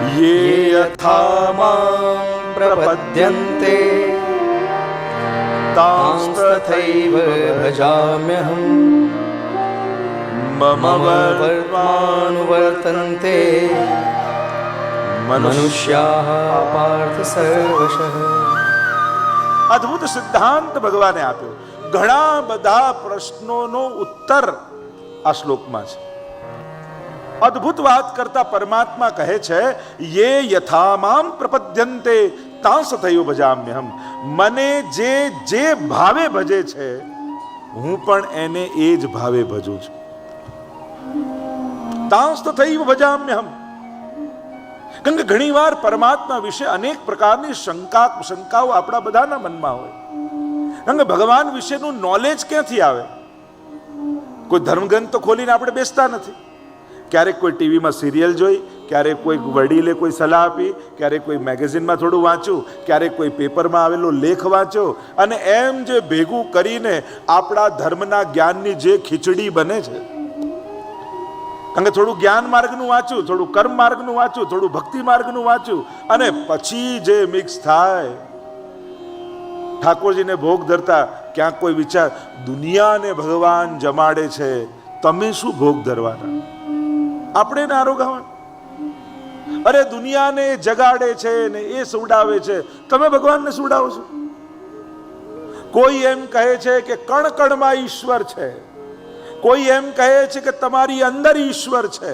ये यथा मां प्रपद्यन्ते तांस्तथैव भजाम्यहम् मम वर्त्मानुवर्तन्ते मनुष्याः पार्थ सर्वशः. અદ્ભુત સિદ્ધાંત ભગવાને આપ્યો. ઘણા બધા પ્રશ્નોનો ઉત્તર આ શ્લોકમાં છે. અદ્ભુત વાત કરતા પરમાત્મા કહે છે, યે યથા મામ પ્રપદ્યન્તે તાંસ્તથૈવ ભજામ્યહમ. મને જે જે ભાવે ભજે છે હું પણ એને એ જ ભાવે ભજું છું. તાંસ્તથૈવ ભજામ્યહમ. કારણ કે ઘણી વાર પરમાત્મા વિશે અનેક પ્રકારની શંકાઓ આપણા બધાના મનમાં હોય. કારણ કે ભગવાન વિશેનું નોલેજ ક્યાંથી આવે? કોઈ ધર્મગ્રંથ તો ખોલીને આપણે બેસતા નથી. ક્યારેક કોઈ ટીવીમાં સિરિયલ જોઈ, ક્યારેક કોઈ વડીલે કોઈ સલાહ આપી, ક્યારેક કોઈ મેગેઝિનમાં થોડું વાંચ્યું, ક્યારેક કોઈ પેપરમાં આવેલો લેખ વાંચ્યો, અને એમ જે ભેગું કરીને આપણા ધર્મના જ્ઞાનની જે ખીચડી બને છે. કારણ કે થોડું જ્ઞાન માર્ગનું વાંચ્યું, થોડું કર્મ માર્ગનું વાંચ્યું, થોડું ભક્તિ માર્ગનું વાંચ્યું, અને પછી જે મિક્સ થાય ઠાકોરજીને ભોગ ધરતા ક્યાંક કોઈ વિચાર, દુનિયાને ભગવાન જમાડે છે, તમે શું ભોગ ધરવાના? આપણે ને આરોગાવા. અરે દુનિયાને જગાડે છે ને એ સુવડાવે છે, તમે ભગવાનને સુવડાવો છો. કોઈ એમ કહે છે કે કણ કણમાં ઈશ્વર છે, કોઈ એમ કહે છે કે તમારી અંદર ઈશ્વર છે,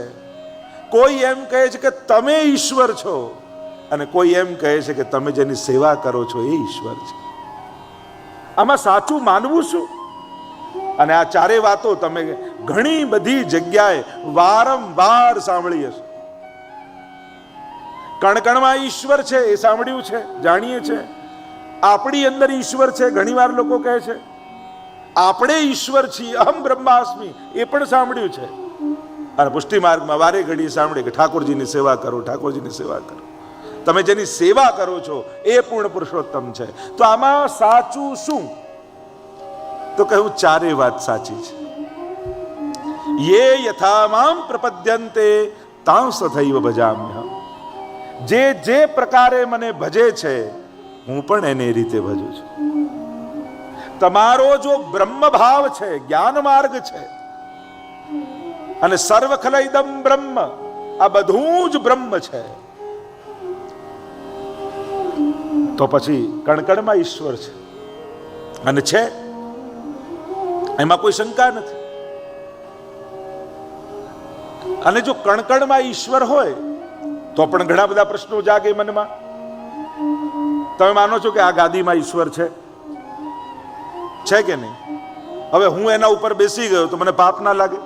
કોઈ એમ કહે છે કે તમે ઈશ્વર છો, અને કોઈ એમ કહે છે કે તમે જેની સેવા કરો છો એ ઈશ્વર છે. આમાં સાચું માનવું શું? અને આ ચારે વાતો તમે ઘણી બધી જગ્યાએ વારંવાર સાંભળી હશે. કણકણમાં ઈશ્વર છે એ સાંભળ્યું છે, જાણીએ છે. આપણી અંદર ઈશ્વર છે, ઘણીવાર લોકો કહે છે. આપણે ઈશ્વર છીએ, અહમ બ્રહ્માસ્મિ, એ પણ સાંભળ્યું છે. અને પુષ્ટિ માર્ગમાં વારે ઘડી સાંભળે કે ઠાકોરજીની સેવા કરો, ઠાકોરજીની સેવા કરો. તમે જેની સેવા કરો છો એ પૂર્ણ પુરુષોત્તમ છે. તો આમાં સાચું શું? તો કહ્યું ચારે વાત સાચી છે. યે યથા મામ પ્રપદ્યન્તે તાંસ્તથૈવ ભજામ્યહમ. જે જે પ્રકારે મને ભજે છે હું પણ એને એ રીતે ભજું છું. તમારો જો બ્રહ્મ ભાવ છે, જ્ઞાન માર્ગ છે, અને સર્વ ખલ ઇદમ બ્રહ્મ, આ બધું જ બ્રહ્મ છે, તો પછી કણકણમાં ઈશ્વર છે. અને છે, એમાં કોઈ શંકા નથી. અને જો કણકણમાં ઈશ્વર હોય તો પણ ઘણા બધા પ્રશ્નો જાગે મનમાં. તમે માનો છો કે આ ગાદીમાં ઈશ્વર છે કે નહીં? હવે હું એના ઉપર બેસી ગયો તો મને પાપ ના લાગે?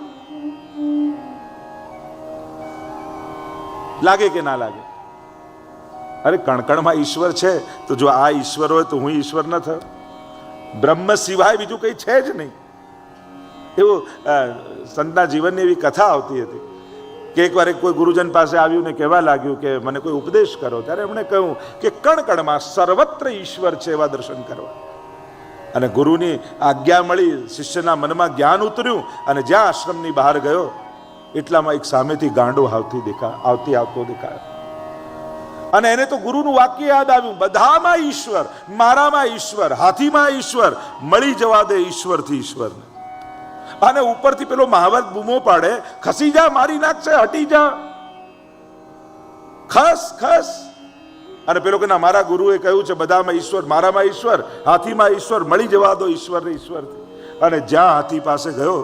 લાગે કે ના લાગે? અરે કણકણમાં ઈશ્વર છે તો જો આ ઈશ્વર હોય તો હું ઈશ્વર ન થયો? બ્રહ્મ સિવાય બીજું કઈ છે જ નહીં. એવું સંતના જીવનની એવી કથા આવતી હતી કે એકવાર કોઈ ગુરુજન પાસે આવ્યું ને કહેવા લાગ્યું કે મને કોઈ ઉપદેશ કરો. ત્યારે એમણે કહ્યું કે કણકણમાં સર્વત્ર ઈશ્વર છે એવા દર્શન કરવા. અને ગુરુની આજ્ઞા મળી, શિષ્યના મનમાં જ્ઞાન ઉતર્યું, અને જ્યાં આશ્રમની બહાર ગયો એટલામાં એક સામેથી ગાંડો આવતો દેખાયો. અને એને તો ગુરુનું વાક્ય યાદ આવ્યું, બધામાં ઈશ્વર, મારામાં ઈશ્વર, હાથીમાં ઈશ્વર, મળી જવા દે ઈશ્વરથી ઈશ્વરને. અને ઉપરથી પેલો મહાવત બૂમો પાડે, ખસી જા, મારી નાખશે, હટી જા, ખસ ખસ. અને પેલો કે ના, મારા ગુરુએ કહ્યું છે બધામાં ઈશ્વર, મારામાં ઈશ્વર, હાથીમાં ઈશ્વર, મળી જવા દો ઈશ્વરને ઈશ્વરથી. અને જ્યાં હાથી પાસે ગયો,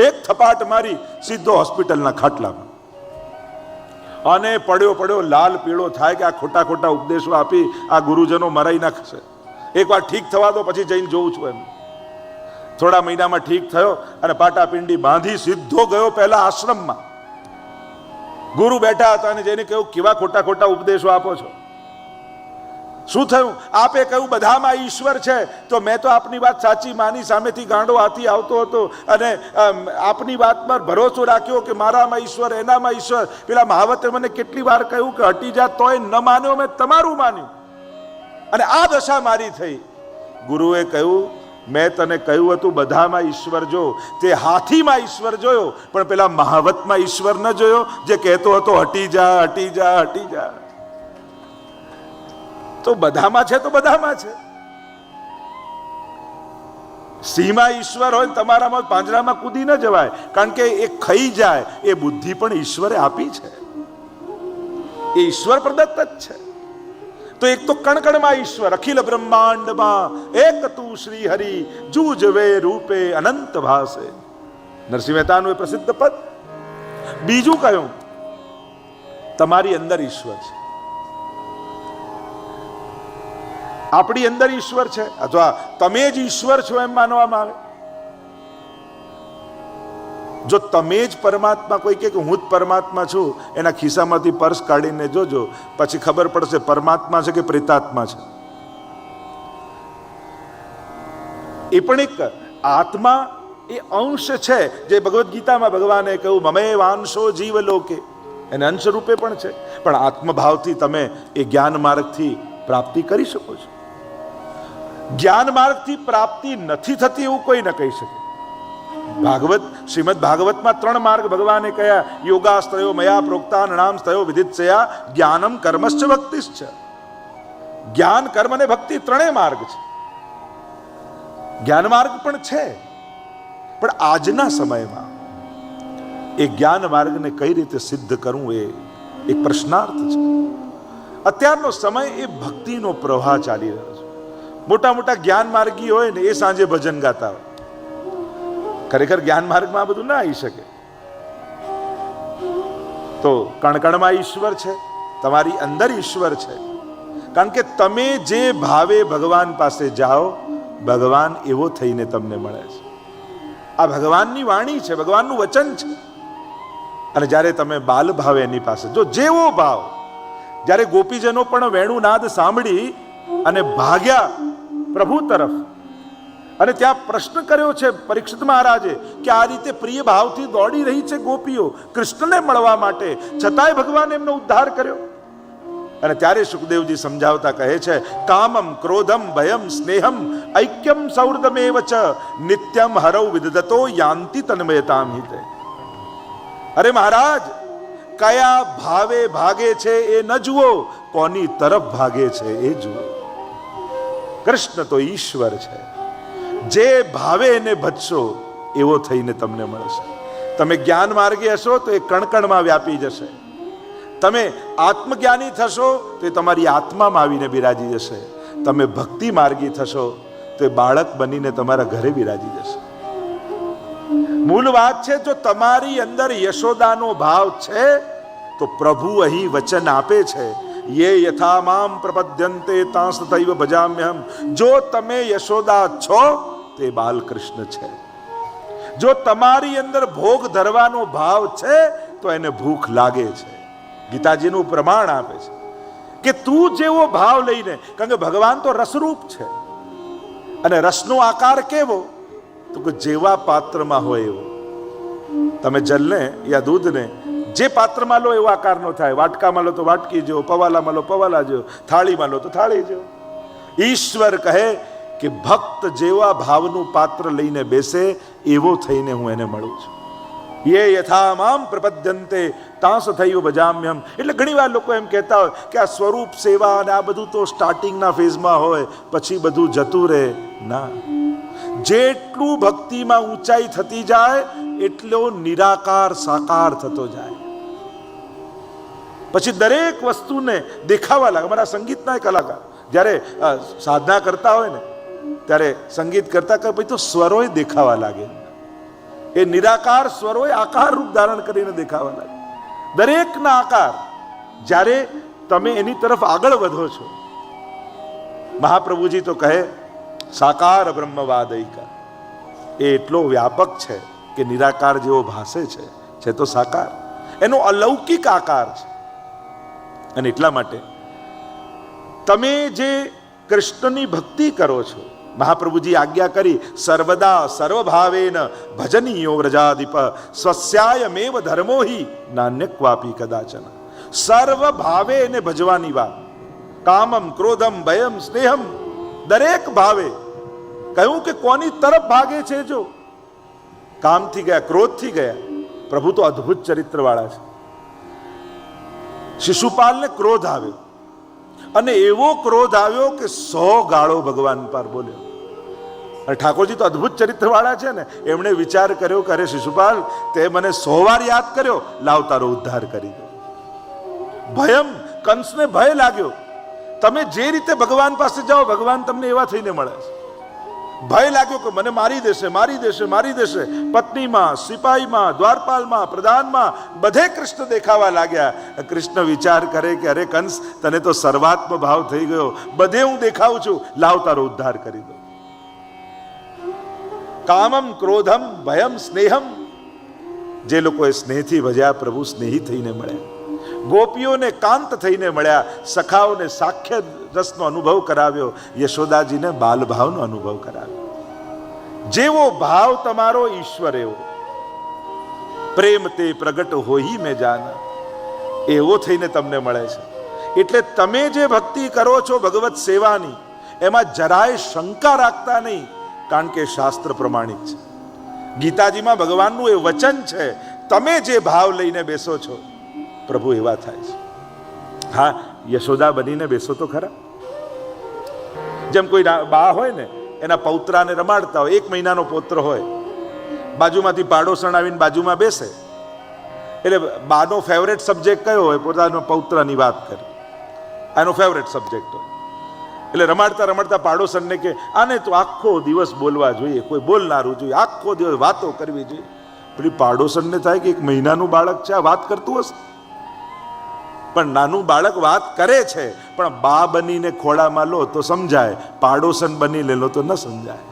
એક થપાટ મારી સીધો હોસ્પિટલના ખાટલામાં. અને પડ્યો લાલ પીળો થાય કે આ ખોટા ખોટા ઉપદેશો આપી આ ગુરુજનો મરાઈ નાખશે. એકવાર ઠીક થવા દો, પછી જઈને જોઉં છું એમ. થોડા મહિનામાં ઠીક થયો અને પાટાપિંડી બાંધી સીધો ગયો પહેલા આશ્રમમાં. ગુરુ બેઠા હતા અને જેને કહ્યું કેવા ખોટા ખોટા ઉપદેશો આપો છો? શું થયું? આપે કહ્યું બધામાં ઈશ્વર છે, તો મેં તો આપની વાત સાચી માની. સામેથી ગાંડો હાથી આવતો હતો અને આપની વાત પર ભરોસો રાખ્યો કે મારામાં ઈશ્વર, એનામાં ઈશ્વર. પેલા મહાવતે મને કેટલી વાર કહ્યું કે હટી જા, તોય ન માન્યો, મેં તમારું માન્યું, અને આ દશા મારી થઈ. ગુરુએ કહ્યું મેં તને કહ્યું હતું બધામાં ઈશ્વર જો, તે હાથીમાં ઈશ્વર જોયો, પણ પેલા મહાવતમાં ઈશ્વર ન જોયો જે કહેતો હતો હટી જા હટી જા હટી જા. તો બધામાં છે તો બધામાં છે. સિંહમાં ઈશ્વર હોય તમારામાં પાંજરામાં કૂદી ન જવાય, કારણ કે એ ખાઈ જાય. એ બુદ્ધિ પણ ઈશ્વરે આપી છે, એ ઈશ્વર પ્રદત્ત જ છે. તો એક તો કણકણમાં ઈશ્વર, અખિલ બ્રહ્માંડમાં એક તું શ્રી હરિ, જૂજવે રૂપે અનંત ભાસે. નરસિંહ મહેતાનું એ પ્રસિદ્ધ પદ. બીજું કયું? તમારી અંદર ઈશ્વર છે, આપણી અંદર ઈશ્વર છે, અથવા તમે જ ઈશ્વર છો એમ માનવામાં આવે. જો તમે જ પરમાત્મા, કોઈ કહે કે હું જ પરમાત્મા છું, એના ખિસ્સામાંથી પર્સ કાઢીને જોજો, પછી ખબર પડશે પરમાત્મા છે કે પ્રેતાત્મા છે. એ પણ એક આત્મા, એ અંશ છે જે ભગવદ્ ગીતામાં ભગવાને કહ્યું મમે વાંશો જીવ લોકે, એને અંશ રૂપે પણ છે. પણ આત્મભાવથી તમે એ જ્ઞાન માર્ગથી પ્રાપ્તિ કરી શકો છો. જ્ઞાન માર્ગથી પ્રાપ્તિ નથી થતી એવું કોઈ ન કહી શકે. ભાગવત, શ્રીમદ ભાગવતમાં 3 માર્ગ ભગવાને કયા: યોગાસ્ત્રયો મયા પ્રોક્તા નૃણામસ્તયો વિદિત્સયા જ્ઞાનમ કર્મશ્ચ ભક્તિશ્ચ. જ્ઞાન, કર્મ અને ભક્તિ 3 માર્ગ છે. જ્ઞાન માર્ગ પણ છે, પણ આજના સમયમાં એ જ્ઞાન માર્ગને કઈ રીતે સિદ્ધ કરવું એ એક પ્રશ્નાર્થ છે. અત્યારનો સમય એ ભક્તિનો પ્રવાહ ચાલી રહ્યો છે. મોટા મોટા જ્ઞાન માર્ગી હોય ને એ સાંજે ભજન ગાતા હોય. ખરેખર જ્ઞાન માર્ગમાં આ બધું ના આવી શકે. તો કણકણમાં ઈશ્વર છે, તમારી અંદર ઈશ્વર છે. કારણ કે તમે જે ભાવે ભગવાન પાસે જાઓ, ભગવાન એવો થઈને તમને મળે છે. આ ભગવાનની વાણી છે, ભગવાનનું વચન છે. અને જ્યારે તમે બાલ ભાવે એની પાસે જો, જેવો ભાવ, જ્યારે ગોપીજનો પણ વેણુનાદ સાંભળી અને ભાગ્યા પ્રભુ તરફ, અને ત્યાં પ્રશ્ન કર્યો છે પરીક્ષિત મહારાજે કે આ રીતે પ્રિય ભાવથી દોડી રહી છે ગોપીઓ કૃષ્ણને મળવા માટે, છતાંય ભગવાન એમનો ઉદ્ધાર કર્યો. અને ત્યારે સુખદેવજી સમજાવતા કહે છે કામમ ક્રોધમ ભયમ સ્નેહમ ઐક્યમ સૌર્દમેવ ચ નિત્યમ હરૌ વિદધતો યાંતિ તન્મયતામ હિતે. અરે મહારાજ, કયા ભાવે ભાગે છે એ ન જુઓ, કોની તરફ ભાગે છે એ જુઓ. કૃષ્ણ તો ઈશ્વર છે, જે ભાવે એને ભજશો એવો થઈને તમને મળશે. તમે જ્ઞાન માર્ગે હશો તો એ કણકણમાં વ્યાપી જશે. તમે આત્મજ્ઞાની થશો તો એ તમારી આત્મામાં આવીને બિરાજી જશે. તમે ભક્તિ માર્ગી થશો તો એ બાળક બનીને તમારા ઘરે બિરાજી જશે. મૂળ વાત છે, જો તમારી અંદર યશોદાનો ભાવ છે તો પ્રભુ અહીં વચન આપે છે યે યથા મામ પ્રપદ્યન્તે તાંસ તથૈવ ભજામ્યહમ. જો તમે યશોદા છો તે બાલકૃષ્ણ છે. જો તમારી અંદર ભોગ ધરવાનો ભાવ છે તો એને ભૂખ લાગે છે. ગીતાજીનું પ્રમાણ આપે છે કે તું જેવો ભાવ લઈને, કારણ કે ભગવાન તો રસરૂપ છે, અને રસનો આકાર કેવો? તો કે જેવા પાત્રમાં હોય એવો. તમે જલને યા દૂધને જે પાત્રમાં લો એવો આકાર નો થાય. વાટકામાં લો તો વાટકી જેવો, પવાલામાં લો પવાલા જેવો, થાળીમાં લો તો થાળી જેવો. ઈશ્વર કહે કે ભક્ત જેવા ભાવનું પાત્ર લઈને બેસે એવો થઈને હું એને મળું છું. યે યથા મામ પ્રપદ્યન્તે તાંસ થૈવ ભજામ્યહમ. એટલે ઘણી વાર લોકો એમ કહેતા હોય કે આ સ્વરૂપ સેવા અને આ બધું તો સ્ટાર્ટિંગના ફેઝમાં હોય, પછી બધું જતું રહે. ના, જેટલું ભક્તિમાં ઊંચાઈ થતી જાય એટલો નિરાકાર સાકાર થતો જાય. પછી દરેક વસ્તુને દેખાવા લાગે. અમારા સંગીતના કલાકાર જ્યારે સાધના કરતા હોય ને ત્યારે સંગીત કરતા પછી તો સ્વરોય દેખાવા લાગે. એ નિરાકાર સ્વરોય આકાર રૂપ ધારણ કરીને દેખાવા લાગે. દરેકના આકાર જ્યારે તમે એની તરફ આગળ વધો છો. મહાપ્રભુજી તો કહે સાકાર બ્રહ્મવાદયિકા. એ એટલો વ્યાપક છે કે નિરાકાર જેવો ભાસે છે તો સાકાર, એનો અલૌકિક આકાર છે. અને એટલા માટે તમે જે કૃષ્ણની ભક્તિ કરો છો, મહાપ્રભુજી આજ્ઞા કરી સર્વદા સર્વભાવેન ભજનીયો વ્રજાધિપ સ્વસ્યાયમેવ ધર્મો હિ નાન્ય ક્વાપી કદાચન. સર્વ ભાવે એને ભજવાની વાત. કામમ ક્રોધમ ભયમ સ્નેહમ, દરેક ભાવે કહ્યું કે કોની તરફ ભાગે છે? જો કામથી ગયા, ક્રોધથી ગયા. પ્રભુ તો અદ્ભુત ચરિત્ર વાળા છે. શિશુપાલને ક્રોધ આવ્યો અને એવો ક્રોધ આવ્યો કે 100 ગાળો ભગવાન પર બોલ્યો. અને ઠાકોરજી તો અદ્ભુત ચરિત્ર વાળા છે ને, એમણે વિચાર કર્યો કે અરે શિશુપાલ, તે મને 100 વાર યાદ કર્યો, લાવ તારો ઉદ્ધાર કરી દો. ભયમ, કંસને ભય લાગ્યો. તમે જે રીતે ભગવાન પાસે જાઓ, ભગવાન તમને એવા થઈને મળે છે. ભય લાગ્યો કે મને મારી દેશે, મારી દેશે, મારી દેશે. પત્નીમાં, સિપાહીમાં, દ્વારપાલમાં, પ્રધાનમાં બધે કૃષ્ણ દેખાવા લાગ્યા. કૃષ્ણ વિચાર કરે કે અરે કંસ, તને તો સર્વાત્મ ભાવ થઈ ગયો, બધે હું દેખાઉં છું, લાવ તારો ઉદ્ધાર કરી દો. કામમ, ક્રોધમ, ભયમ, સ્નેહમ. જે લોકોએ સ્નેહથી ભજ્યા, પ્રભુ સ્નેહી થઈને મળ્યા. ગોપીઓને કાંત થઈને મળ્યા. સખાઓને સાખ્ય રસનો અનુભવ કરાવ્યો. યશોદાજીને બાલ ભાવનો અનુભવ કરાવ્યો. જેવો ભાવ તમારો ઈશ્વર એવો. પ્રેમ તે પ્રગટ હોઈ મેં જાના. એવો થઈને તમને મળે છે. એટલે તમે જે ભક્તિ કરો છો ભગવત સેવાની, એમાં જરાય શંકા રાખતા નહીં, કારણ કે શાસ્ત્ર પ્રમાણિક છે. ગીતાજીમાં ભગવાનનું એ વચન છે, તમે જે ભાવ લઈને બેસો છો પ્રભુ એવા થાય છે. હા, યશોદા બનીને બેસો તો ખરા. જેમ કોઈ બા હોય ને, એના પૌત્રાને રમાડતા હોય, 1 મહિનાનો પૌત્ર હોય, બાજુમાંથી પાડોસણ આવીને બાજુમાં બેસે, એટલે બાનો ફેવરેટ સબ્જેક્ટ કયો હોય? પોતાના પૌત્રની વાત કરે, એનો ફેવરેટ સબ્જેક્ટ હોય. એટલે રમાડતા રમાડતા પાડોશણને કે આને તો આખો દિવસ બોલવા જોઈએ, કોઈ બોલનારું જોઈએ, આખો દિવસ વાતો કરવી જોઈએ. પેલી પાડોશણને થાય કે 1 મહિનાનું બાળક છે, આ વાત કરતું હશે. પણ નાનું બાળક વાત કરે છે, પણ બા બનીને ખોળામાં લો તો સમજાય, પાડોશન બની લે લો તો ન સમજાય.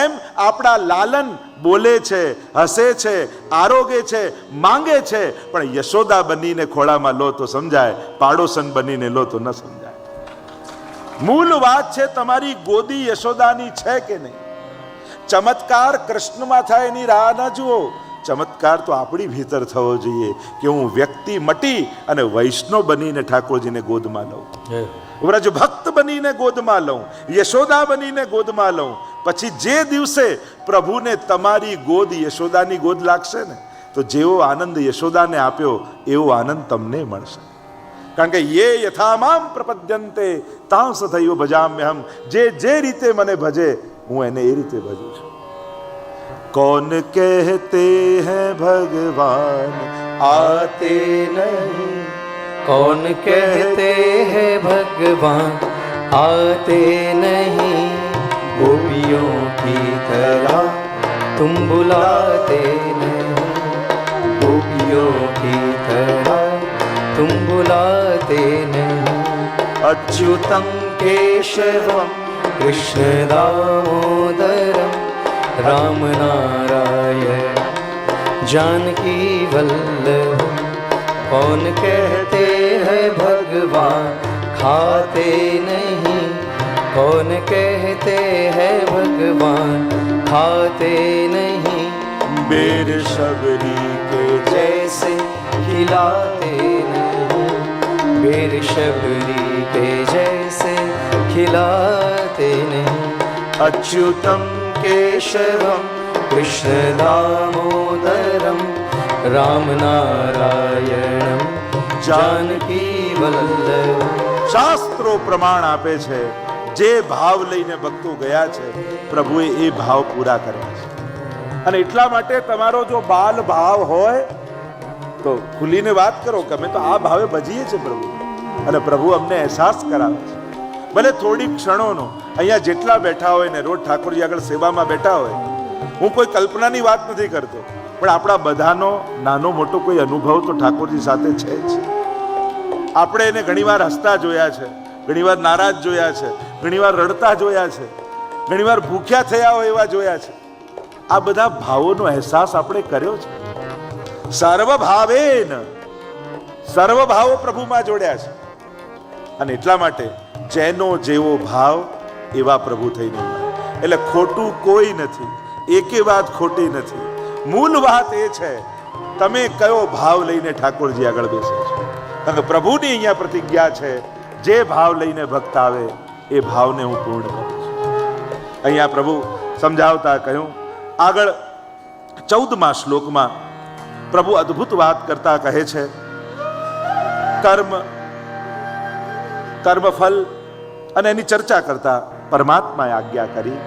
એમ આપણા લાલન બોલે છે, હસે છે, આરોગે છે, માંગે છે, પણ યશોદા બનીને ખોળામાં લો તો સમજાય, પાડોશન બનીને લો તો ન સમજાય. મૂળ વાત છે તમારી ગોદી યશોદાની છે કે નહીં. ચમત્કાર કૃષ્ણમાં થાય એની રાહ ન જુઓ. ચમત્કાર તો આપણી ભીતર થવો જોઈએ કે હું વ્યક્તિ મટી અને વૈષ્ણવ બનીને ઠાકોરજીને ગોદમાં લઉં, વ્રજ ભક્ત બનીને ગોદમાં લઉં, યશોદા બનીને ગોદમાં લઉં. પછી જે દિવસે પ્રભુને તમારી ગોદ યશોદાની ગોદ લાગશે ને, તો જેવો આનંદ યશોદાને આપ્યો એવો આનંદ તમને મળશે. કારણ કે યે યથામામ પ્રપદ્યન્તે તાં સથૈવ ભજામ્યહમ. જે રીતે મને ભજે હું એને એ રીતે ભજું છું. कौन कहते हैं भगवान आते नहीं, कौन कहते हैं भगवान आते नहीं, गोपियों की तरह तुम बुलाते नहीं, गोपियों की तरह तुम बुलाते नहीं. अच्युतम केशवम कृष्ण दामोदरम राम नारायण जानकी वल्लभ. कौन कहते हैं भगवान खाते नहीं, कौन कहते हैं भगवान खाते नहीं, बेर शबरी के जैसे खिलाते नहीं, बेर शबरी के जैसे खिलाते नहीं. अच्युतम केशवम कृष्ण दामोदरम राम नारायणम जानकी वल्लभ. શાસ્ત્રો પ્રમાણ આપે છે, જે ભાવ લઈને ભક્તો ગયા છે પ્રભુએ એ ભાવ પૂરા કર્યા છે. અને એટલા માટે તમારો જો બાલ ભાવ હોય તો ખુલીને વાત કરો કે અમે તો આ ભાવે ભજીએ છીએ પ્રભુ, અને પ્રભુ અમને અહેસાસ કરાવે છે. ભલે થોડી ક્ષણોનો. અહીંયા જેટલા બેઠા હોય ને, રોજ ઠાકોરજી આગળ સેવામાં બેઠા હોય, હું કોઈ કલ્પનાની વાત નથી કરતો, પણ આપણા બધાનો નાનો મોટો કોઈ અનુભવ તો ઠાકોરજી સાથે છે જ. આપણે એને ઘણીવાર હસતા જોયા છે, ઘણીવાર નારાજ જોયા છે, ઘણીવાર રડતા જોયા છે, ઘણીવાર ભૂખ્યા થયા હોય એવા જોયા છે. આ બધા ભાવોનો અહેસાસ આપણે કર્યો છે. સર્વભાવેન, સર્વ ભાવો પ્રભુમાં જોડ્યા છે. અને એટલા માટે જેનો જેવો ભાવ એવા પ્રભુ થઈને મળે. એટલે ખોટું કોઈ નથી, એકે વાત ખોટી નથી. મૂળ વાત એ છે તમે કયો ભાવ લઈને ઠાકોરજી આગળ બેસો છો. કારણ કે પ્રભુની અહીંયા પ્રતિજ્ઞા છે, જે ભાવ લઈને ભક્ત આવે એ ભાવને હું પૂર્ણ કરું છું. અહીંયા પ્રભુ સમજાવતા કહ્યું, આગળ 14મા શ્લોકમાં પ્રભુ અદ્ભુત વાત કરતા કહે છે, કર્મફલ અને એની ચર્ચા કરતા પરમાત્માએ આજ્ઞા કરી,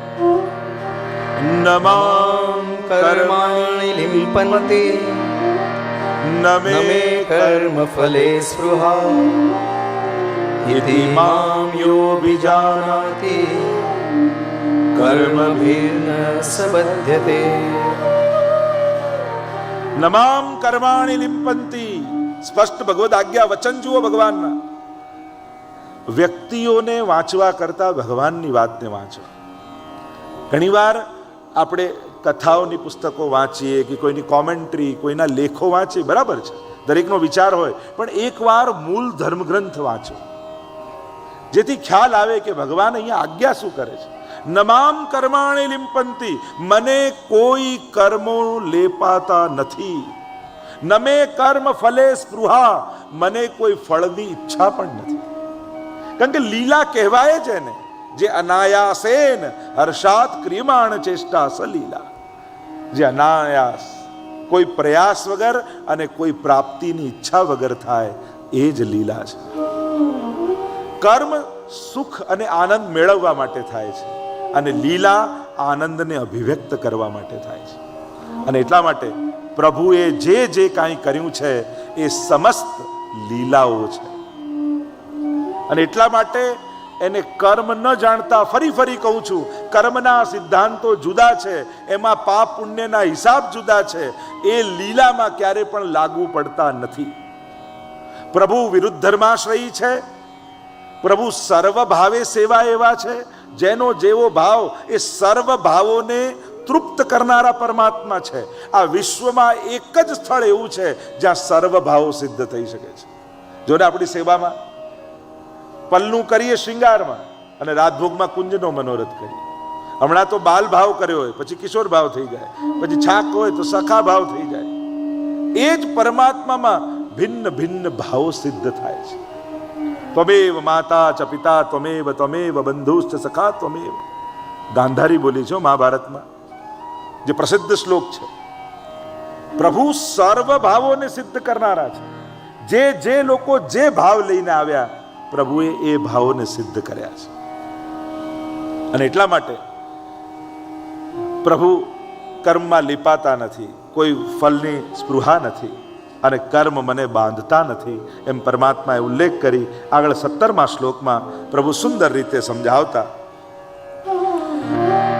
નમામ કર્માણિ લિમ્પન્તે નમે નમે કર્મ ફલે સ્પૃહા ઇતિ મામ યો વિજાનાતિ કર્મભિર્ન સબધ્યતે. નમામ કર્માણિ લિમ્પંતી. સ્પષ્ટ ભગવદ આજ્ઞા, વચન જુઓ ભગવાનના. વ્યક્તિઓને વાંચવા કરતા ભગવાનની વાતને વાંચો. ઘણીવાર આપણે કથાઓની પુસ્તકો વાંચીએ કે કોઈની કોમેન્ટ્રી, કોઈના લેખો વાંચીએ, બરાબર છે, દરેકનો વિચાર હોય, પણ એકવાર મૂળ ધર્મગ્રંથ વાંચો, જેથી ખ્યાલ આવે કે ભગવાન અહીંયા આજ્ઞા શું કરે છે. નમામ કર્માણિ લિમ્પંતી, મને કોઈ કર્મો લેપાતા નથી. નમે કર્મ ફલે સ્પૃહા, મને કોઈ ફળની ઈચ્છા પણ નથી. કારણ કે લીલા કહેવાય છે ને, જે અનાયાસેન હર્ષાત ક્રિયમાણ ચેષ્ટા સલીલા, જે અનાયાસ, કોઈ પ્રયાસ વગર અને કોઈ પ્રાપ્તિની ઈચ્છા વગર થાય, એ જ લીલા છે. કર્મ સુખ અને આનંદ મેળવવા માટે થાય છે, અને લીલા આનંદને અભિવ્યક્ત કરવા માટે થાય છે. અને એટલા માટે પ્રભુએ જે કાંઈ કર્યું છે એ સમસ્ત લીલાઓ છે. અને એટલા માટે એને કર્મ ન જાણતા, ફરી કહું છું, કર્મના સિદ્ધાંતો જુદા છે, એમાં પાપ પુણ્યના હિસાબ જુદા છે, એ લીલામાં ક્યારે પણ લાગુ પડતા નથી. પ્રભુ વિરુદ્ધ ધર્માશ્રયી છે. પ્રભુ સર્વ ભાવે સેવા એવા છે, જેનો જેવો ભાવ એ સર્વ ભાવોને તૃપ્ત કરનારા પરમાત્મા છે. આ વિશ્વમાં એક જ સ્થળ એવું છે જ્યાં સર્વ ભાવો સિદ્ધ થઈ શકે છે. જો ને આપણી સેવામાં પલ્લું કરીએ શૃંગારમાં, અને રાજભોગમાં કુંજનો મનોરથ કરીએ. હમણાં તો બાલ ભાવ કર્યો હોય, પછી કિશોર ભાવ થઈ જાય, પછી છાક હોય તો સખા ભાવ થઈ જાય. એ જ પરમાત્મામાં ભિન્ન ભિન્ન ભાવો સિદ્ધ થાય છે. ત્વમેવ માતા ચ પિતા ત્વમેવ ત્વમેવ બંધુશ્ચ સખા ત્વમેવ. ગાંધારી બોલી છે મહાભારતમાં, જે પ્રસિદ્ધ શ્લોક છે. પ્રભુ સર્વ ભાવોને સિદ્ધ કરનારા છે. જે લોકો જે ભાવ લઈને આવ્યા, પ્રભુએ એ ભાવોને સિદ્ધ કર્યા છે. અને એટલા માટે પ્રભુ કર્મમાં લીપાતા નથી, કોઈ ફલની સ્પૃહા નથી, અને કર્મ મને બાંધતા નથી, એમ પરમાત્માએ ઉલ્લેખ કરી આગળ 17મા શ્લોકમાં પ્રભુ સુંદર રીતે સમજાવતા,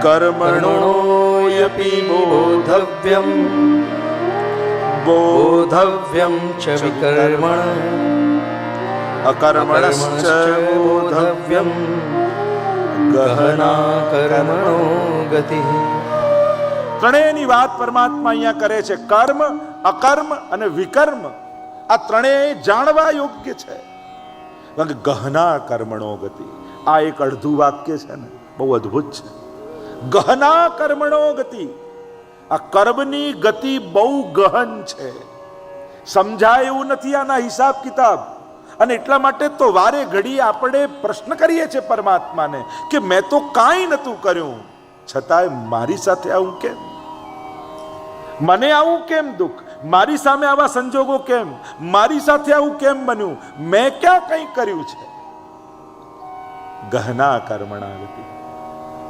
કર્મણોયપી બોધવ્યમ બોધવ્યમ ચ વિકર્મણ અકર્મણશ્ચ બોધવ્યમ ગહના કર્મણો ગતિ. ત્રણેયની વાત પરમાત્મા અહીંયા કરે છે. કર્મ, અકર્મ અને વિકર્મ, આ ત્રણેય જાણવા યોગ્ય છે. ગહના કર્મણો ગતિ, આ એક અડધું વાક્ય છે ને, બહુ અદ્ભુત છે. ગહના કર્મણો ગતિ, આ કર્મની ગતિ બહુ ગહન છે, સમજાય એવું નથી આના હિસાબ કિતાબ. અને એટલા માટે તો વારે ઘડી આપણે પ્રશ્ન કરીએ છીએ પરમાત્માને કે મેં તો કાંઈ નતું કર્યું, છતાંય મારી સાથે આવું કેમ? મને આવું કેમ દુઃખ? મારી સામે આવા સંજોગો કેમ? મારી સાથે આવું કેમ બન્યું? મેં ક્યાં કંઈ કર્યું છે? ગહના કર્મણા ગતિ,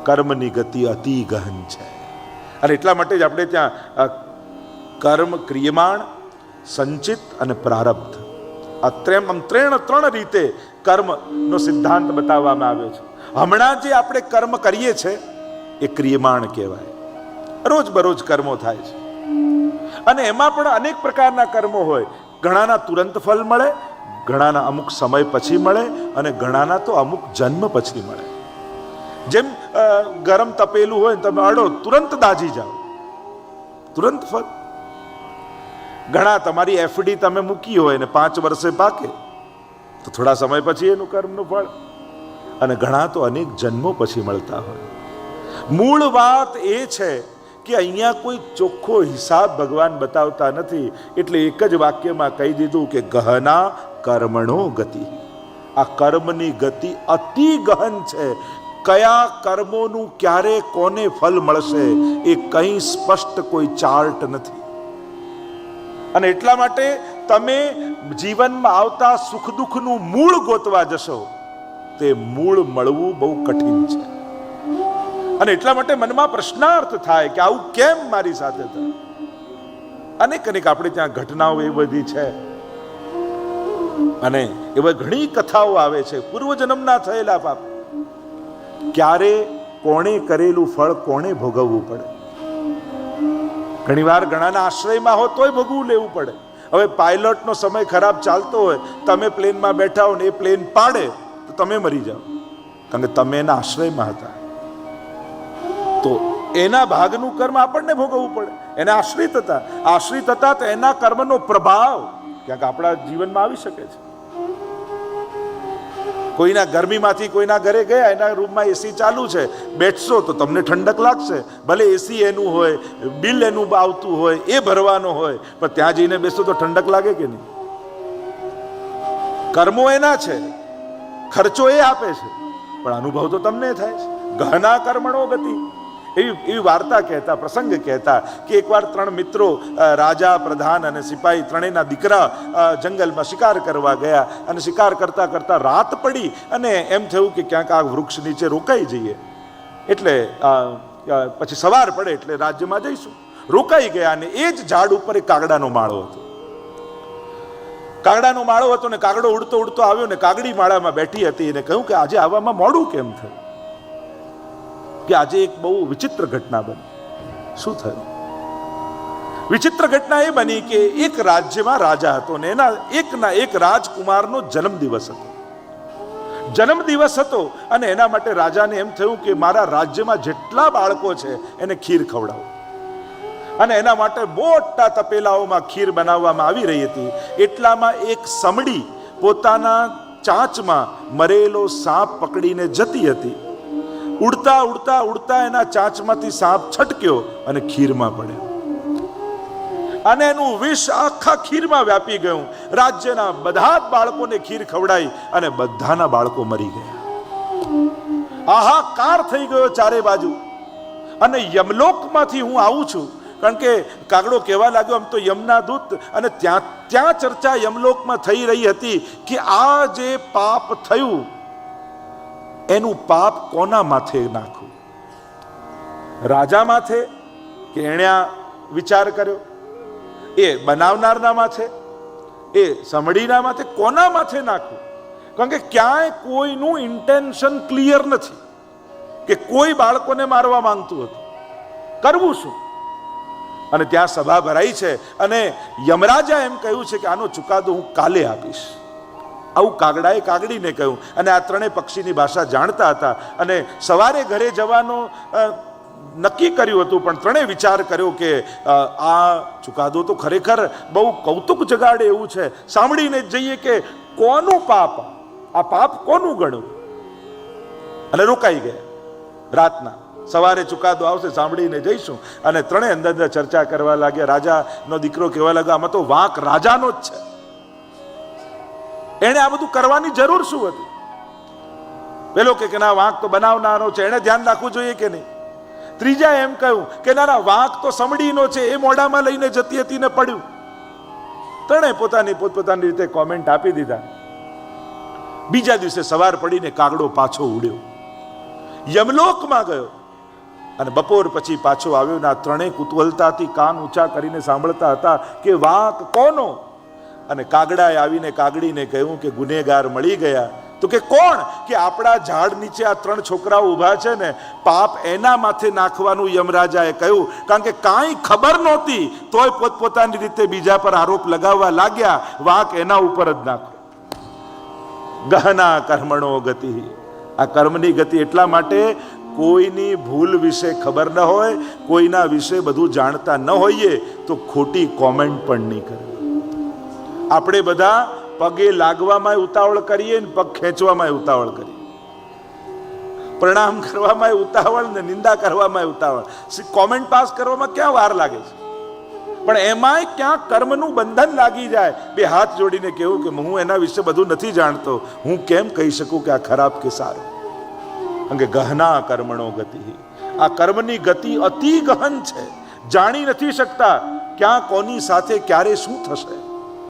કર્મની ગતિ અતિ ગહન છે. અને એટલા માટે જ આપણે ત્યાં કર્મ, ક્રિયમાણ, સંચિત અને પ્રારબ્ધ, આ ત્રણ રીતે કર્મનો સિદ્ધાંત બતાવવામાં આવ્યો છે. હમણાં જે આપણે કર્મ કરીએ છીએ એ ક્રિયમાણ કહેવાય. રોજ બરોજ કર્મો થાય છે, અને એમાં પણ અનેક પ્રકારના કર્મો હોય. ઘણાના તુરંત ફલ મળે, ઘણાના અમુક સમય પછી મળે, અને ઘણાના તો અમુક જન્મ પછી મળે. જેમ ગરમ તપેલું હોય, તમે અડો તુરંત દાજી જાઓ, તુરંત ફળ. ઘણા તમારી એફડી તમે મૂકી હોય ને 5 વર્ષે પાકે, તો થોડા સમય પછી એનું કર્મનું ફળ. અને ઘણા તો અનેક જન્મો પછી મળતા હોય. મૂળ વાત એ છે કે અહીંયા કોઈ ચોખ્ખો હિસાબ ભગવાન બતાવતા નથી, એટલે એક જ વાક્યમાં કહી દીધું કે ગહના કર્મણો ગતિ. આ કર્મની ગતિ અતિ ગહન છે. કયા કર્મોનું ક્યારે કોને ફળ મળશે એ કંઈ સ્પષ્ટ કોઈ ચાર્ટ નથી. અને એટલા માટે તમે જીવનમાં આવતા સુખ દુઃખનું મૂળ ગોતવા જશો, તે મૂળ મળવું બહુ કઠિન છે. અને એટલા માટે મનમાં પ્રશ્નાર્થ થાય કે આવું કેમ મારી સાથે થાય. અનેક આપણે ત્યાં ઘટનાઓ એ બધી છે, અને એવા ઘણી કથાઓ આવે છે પૂર્વજન્મના થયેલા પાપ. ક્યારે કોણે કરેલું ફળ કોણે ભોગવવું પડે. ઘણીવાર ઘણાના આશ્રયમાં હો તોય ભોગવું લેવું પડે. હવે પાયલોટનો સમય ખરાબ ચાલતો હોય, તમે પ્લેનમાં બેઠા હો ને એ પ્લેન પાડે તો તમે મરી જાઓ, કારણ કે તમે એના આશ્રયમાં હતા. તો એના ભાગનું કર્મ આપણને ભોગવવું પડે. એને આશ્રિત હતા તો એના કર્મનો પ્રભાવ ક્યાંક આપણા જીવનમાં આવી શકે છે. કોઈના ગરમીમાંથી કોઈના ઘરે ગયા, એના રૂમમાં એસી ચાલુ છે, બેઠશો તો તમને ઠંડક લાગશે. ભલે એસી એનું હોય, બિલ એનું આવતું હોય, એ ભરવાનો હોય, પણ ત્યાં જઈને બેસો તો ઠંડક લાગે કે નહીં? કર્મો એના છે, ખર્ચો એ આપે છે, પણ અનુભવ તો તમને થાય છે. ગહના કર્મણો ગતિ, એવી વાર્તા કહેતા, પ્રસંગ કહેતા કે એકવાર 3 મિત્રો, રાજા, પ્રધાન અને સિપાહી, ત્રણેયના દીકરા જંગલમાં શિકાર કરવા ગયા. અને શિકાર કરતા કરતા રાત પડી અને એમ થયું કે ક્યાંક આ વૃક્ષ નીચે રોકાઈ જઈએ, એટલે પછી સવાર પડે એટલે રાજ્યમાં જઈશું. રોકાઈ ગયા અને એ જ ઝાડ ઉપર એક કાગડાનો માળો હતો. કાગડાનો માળો હતો ને કાગડો ઉડતો ઉડતો આવ્યો ને કાગડી માળામાં બેઠી હતી. એને કહ્યું કે આજે આવવામાં મોડું કેમ થયું? કે આજે એક બહુ વિચિત્ર ઘટના બની. શું થયું? વિચિત્ર ઘટના એ બની કે એક રાજ્યમાં રાજા હતો ને એના એક રાજકુમારનો જન્મદિવસ હતો. જન્મદિવસ હતો અને એના માટે રાજાને એમ થયું કે મારા રાજ્યમાં જેટલા બાળકો છે એને ખીર ખવડાવું. અને એના માટે મોટા તપેલાઓમાં ખીર બનાવવામાં આવી રહી હતી. એટલામાં એક સમડી પોતાના ચાંચમાં મરેલો સાપ પકડીને જતી હતી. ઉડતા ઉડતા ઉડતા એના ચાંચમાંથી સાપ છટક્યો અને ખીરમાં પડ્યો, અને એનું વિષ આખા ખીરમાં વ્યાપી ગયું. રાજ્યના બધા જ બાળકોને ખીર ખવડાવી અને બધાના બાળકો મરી ગયા. હાહાકાર થઈ ગયો ચારે બાજુ. અને યમલોકમાંથી હું આવું છું, કારણ કે કાગડો કહેવા લાગ્યો આમ તો યમના દૂત, અને ત્યાં ચર્ચા યમલોકમાં થઈ રહી હતી કે આ જે પાપ થયું એનું પાપ કોના માથે નાખવું? રાજા માથે કે એણે આ વિચાર કર્યો? એ બનાવનારના માથે? એ સમડીના માથે? કોના માથે નાખવું? કારણ કે ક્યાંય કોઈનું ઇન્ટેન્શન ક્લિયર નથી કે કોઈ બાળકોને મારવા માંગતું હતું. કરવું શું? અને ત્યાં સભા ભરાઈ છે અને યમરાજા એમ કહ્યું છે કે આનો ચુકાદો હું કાલે આપીશ. આવું કાગડાએ કાગડીને કહ્યું. અને આ ત્રણેય પક્ષીની ભાષા જાણતા હતા અને સવારે ઘરે જવાનો નક્કી કર્યું હતું, પણ ત્રણેય વિચાર કર્યો કે આ ચુકાદો તો ખરેખર બહુ કૌતુક જગાડે એવું છે. સાંભળીને જ જઈએ કે કોનું પાપ, આ પાપ કોનું ગણું. અને રોકાઈ ગયા. રાતના સવારે ચુકાદો આવશે, સાંભળીને જઈશું. અને ત્રણેય અંદર ચર્ચા કરવા લાગ્યા. રાજાનો દીકરો કહેવા લાગ્યો આમાં તો વાંક રાજાનો જ છે, એને આ બધું કરવાની જરૂર શું હતી? પેલો કે ના, વાંક તો બનાવનારો છે, એને ધ્યાન રાખવું જોઈએ કે નહીં? ત્રીજા એમ કહ્યું કે ના, વાંક તો સમડીનો છે, એ મોઢામાં લઈને જતી હતી ને પડ્યું. ત્રણેય પોતપોતાની રીતે કોમેન્ટ આપી દીધા. બીજા દિવસે સવાર પડીને કાગડો પાછો ઉડ્યો, યમલોકમાં ગયો અને બપોર પછી પાછો આવ્યો. ને આ ત્રણેય કુતૂહલતાથી કાન ઊંચા કરીને સાંભળતા હતા કે વાંક કોનો? અને કાગડાએ આવીને કાગડીને કહ્યું કે ગુનેગાર મળી ગયા. તો કે કોણ? કે આપણા ઝાડ નીચે આ 3 છોકરાઓ ઊભા છે ને, પાપ એના માથે નાખવાનું યમરાજાએ કહ્યું. કારણ કે કાંઈ ખબર નહોતી તોય પોતપોતાની રીતે બીજા પર આરોપ લગાવવા લાગ્યા. વાંક એના ઉપર જ નાખો. ગહના કર્મણો ગતિ. આ કર્મની ગતિ એટલા માટે કોઈની ભૂલ વિશે ખબર ન હોય, કોઈના વિશે બધું જાણતા ન હોઈએ તો ખોટી કોમેન્ટ પણ નહીં કરે. આપણે બધા પગે લાગવામાં ઉતાવળ કરીએ ને પગ ખેંચવામાં ઉતાવળ કરીએ, પ્રણામ કરવામાં ઉતાવળ ને નિંદા કરવામાં ઉતાવળ, કોમેન્ટ પાસ કરવામાં ક્યાં વાર લાગે છે? પણ એમાંય ક્યાં કર્મનું બંધન લાગી જાય. બે હાથ જોડીને કહેવું કે હું એના વિશે બધું નથી જાણતો, હું કેમ કહી શકું કે આ ખરાબ કે સારું? અંગે ગહના કર્મણો ગતિ. આ કર્મની ગતિ અતિ ગહન છે, જાણી નથી શકતા ક્યાં કોની સાથે ક્યારે શું થશે.